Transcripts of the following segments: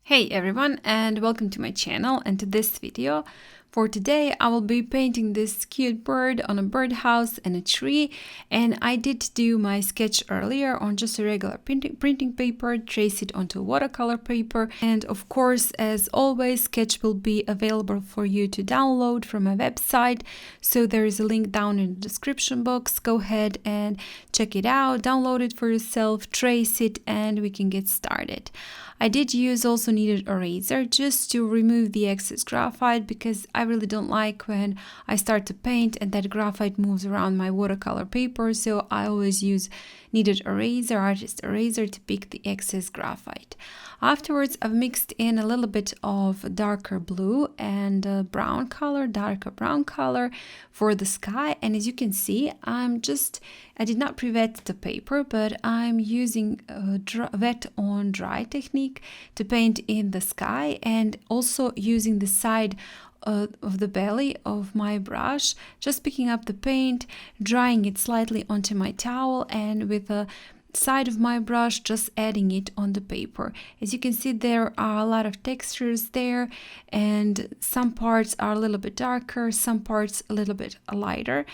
Hey everyone, and welcome to my channel and to this video. For today I will be painting this cute bird on a birdhouse and a tree, and I did do my sketch earlier on just a regular printing paper, trace it onto watercolor paper, and of course, as always, sketch will be available for you to download from my website, so there is a link down in the description box. Go ahead and check it out, download it for yourself, trace it, and we can get started. I did use also kneaded eraser just to remove the excess graphite, because I really don't like when I start to paint and that graphite moves around my watercolor paper, so I always use kneaded eraser, artist eraser, to pick the excess graphite. Afterwards, I've mixed in a little bit of darker blue and brown color, darker brown color for the sky, and as you can see, I did not pre-wet the paper, but I'm using a wet on dry technique to paint in the sky, and also using the side of the belly of my brush, just picking up the paint, drying it slightly onto my towel, and with the side of my brush just adding it on the paper. As you can see, there are a lot of textures there, and some parts are a little bit darker, some parts a little bit lighter,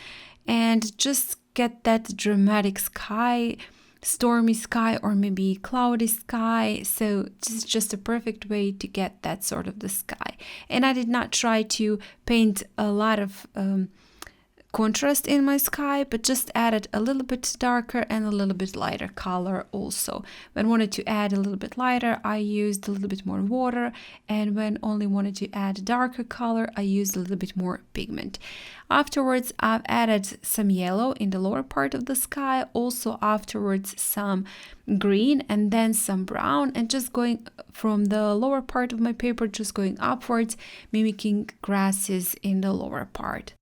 and just get that dramatic sky, stormy sky, or maybe cloudy sky. So this is just a perfect way to get that sort of the sky. And I did not try to paint a lot of contrast in my sky, but just added a little bit darker and a little bit lighter color also. When I wanted to add a little bit lighter, I used a little bit more water, and when only wanted to add darker color, I used a little bit more pigment. Afterwards, I've added some yellow in the lower part of the sky, also afterwards some green, and then some brown, and just going from the lower part of my paper, just going upwards, mimicking grasses in the lower part.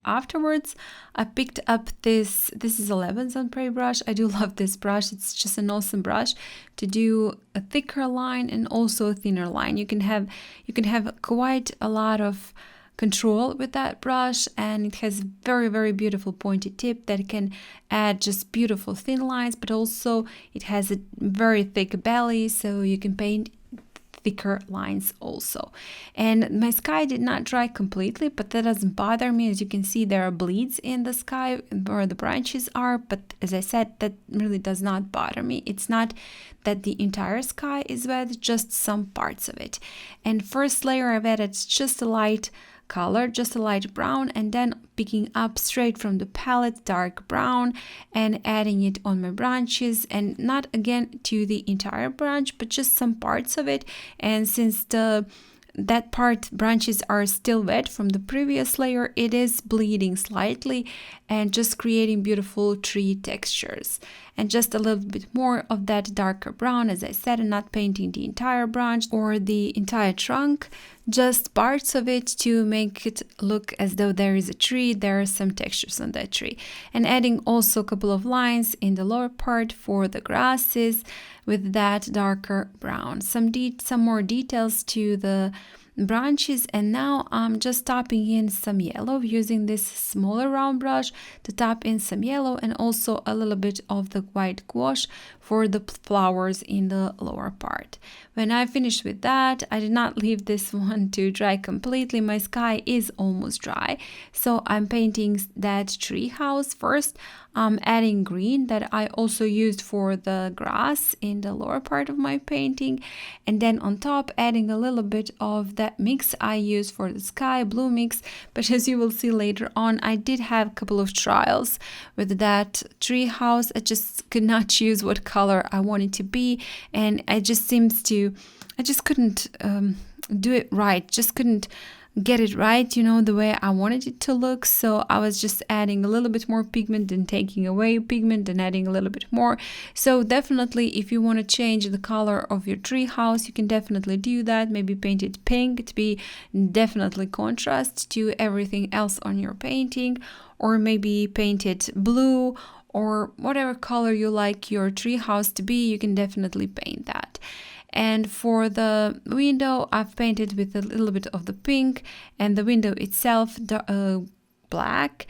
Afterwards, I picked up this is a Lebenzon paintbrush. I do love this brush. It's just an awesome brush to do a thicker line and also a thinner line. You can have quite a lot of control with that brush, and it has very beautiful pointed tip that can add just beautiful thin lines, but also it has a very thick belly, so you can paint thicker lines also. And my sky did not dry completely, but that doesn't bother me. As you can see, there are bleeds in the sky where the branches are, but as I said, that really does not bother me. It's not that the entire sky is wet, just some parts of it. And first layer I've added just a light color, just a light brown, and then picking up straight from the palette dark brown and adding it on my branches, and not again to the entire branch, but just some parts of it. And since that part branches are still wet from the previous layer, it is bleeding slightly and just creating beautiful tree textures. And just a little bit more of that darker brown, as I said, and not painting the entire branch or the entire trunk, just parts of it to make it look as though there is a tree, there are some textures on that tree. And adding also a couple of lines in the lower part for the grasses with that darker brown. Some more details to the branches, and now I'm just topping in some yellow using this smaller round brush to top in some yellow, and also a little bit of the white gouache for the flowers in the lower part. When I finished with that, I did not leave this one to dry completely. My sky is almost dry, so I'm painting that tree house first. I'm adding green that I also used for the grass in the lower part of my painting, and then on top adding a little bit of that mix I used for the sky blue mix. But as you will see later on, I did have a couple of trials with that tree house. I just could not choose what color I wanted to be, and I just couldn't do it right, just couldn't get it right, the way I wanted it to look. So I was just adding a little bit more pigment and taking away pigment and adding a little bit more. So definitely, if you want to change the color of your tree house, you can definitely do that. Maybe paint it pink to be definitely contrast to everything else on your painting, or maybe paint it blue, or whatever color you like your tree house to be, you can definitely paint that. And for the window, I've painted with a little bit of the pink, and the window itself black.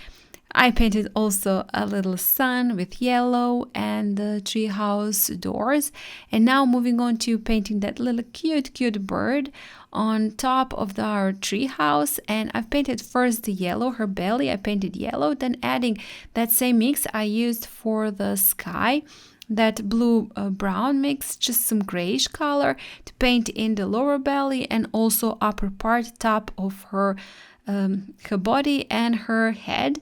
I painted also a little sun with yellow and the treehouse doors. And now moving on to painting that little cute bird on top of our treehouse. And I've painted first the yellow, her belly, I painted yellow, then adding that same mix I used for the sky, that blue brown mix, just some grayish color to paint in the lower belly and also upper part, top of her body and her head,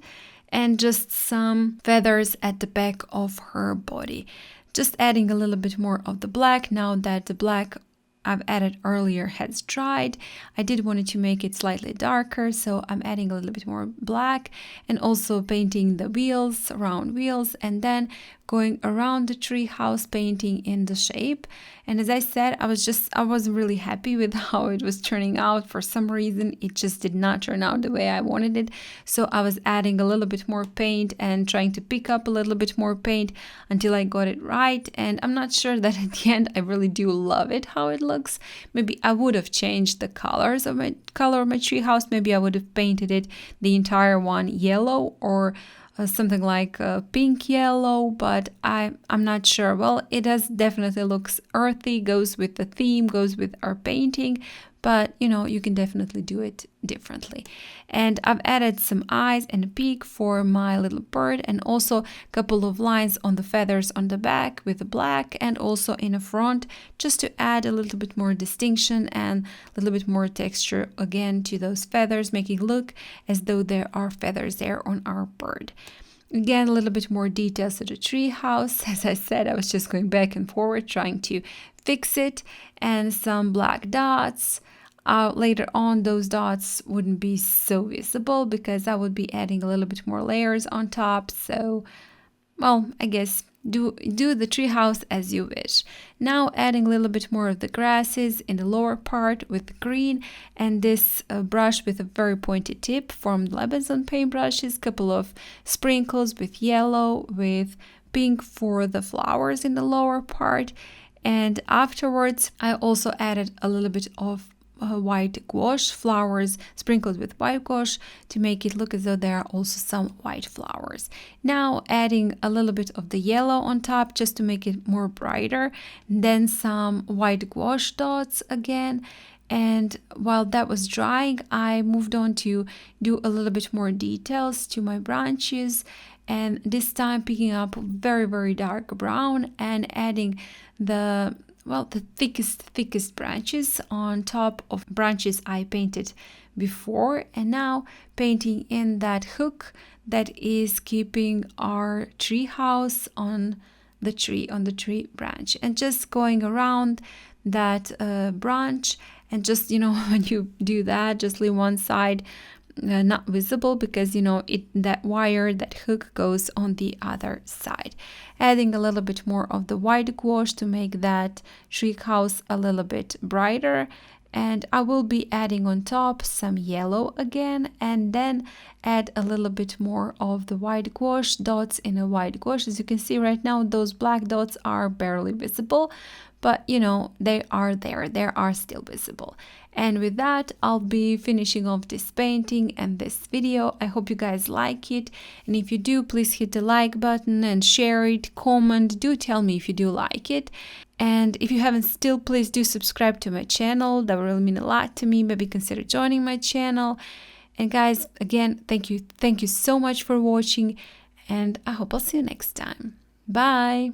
and just some feathers at the back of her body. Just adding a little bit more of the black now that the black I've added earlier has dried. I did want to make it slightly darker, so I'm adding a little bit more black and also painting the wheels, round wheels, and then going around the tree house painting in the shape. And as I said, I wasn't really happy with how it was turning out. For some reason, it just did not turn out the way I wanted it. So I was adding a little bit more paint and trying to pick up a little bit more paint until I got it right. And I'm not sure that at the end I really do love it how it looks. Maybe I would have changed the color of my tree house. Maybe I would have painted it the entire one yellow or something like pink yellow, but I'm not sure. Well, it does definitely looks earthy, goes with the theme, goes with our painting, but you know, you can definitely do it differently. And I've added some eyes and a beak for my little bird, and also a couple of lines on the feathers on the back with the black, and also in the front, just to add a little bit more distinction and a little bit more texture again to those feathers, making it look as though there are feathers there on our bird. Again, a little bit more details to the tree house. As I said, I was just going back and forward trying to fix it, and some black dots. Later on, those dots wouldn't be so visible because I would be adding a little bit more layers on top. So, well, I guess do the treehouse as you wish. Now adding a little bit more of the grasses in the lower part with green, and this brush with a very pointed tip from Lebenzon paintbrushes, couple of sprinkles with yellow, with pink for the flowers in the lower part. And afterwards, I also added a little bit of white gouache, flowers sprinkled with white gouache to make it look as though there are also some white flowers. Now adding a little bit of the yellow on top just to make it more brighter, then some white gouache dots again. And while that was drying, I moved on to do a little bit more details to my branches, and this time picking up very dark brown and adding the thickest branches on top of branches I painted before, and now painting in that hook that is keeping our tree house on the tree branch, and just going around that branch, and just, you know, when you do that, just leave one side not visible because, you know, that wire, that hook goes on the other side. Adding a little bit more of the white gouache to make that tree house a little bit brighter, and I will be adding on top some yellow again, and then add a little bit more of the white gouache dots in a white gouache. As you can see right now, those black dots are barely visible, but you know, they are there, they are still visible. And with that, I'll be finishing off this painting and this video. I hope you guys like it, and if you do, please hit the like button and share it, comment, do tell me if you do like it. And if you haven't still, please do subscribe to my channel. That will really mean a lot to me. Maybe consider joining my channel. And guys, again, thank you so much for watching, and I hope I'll see you next time. Bye.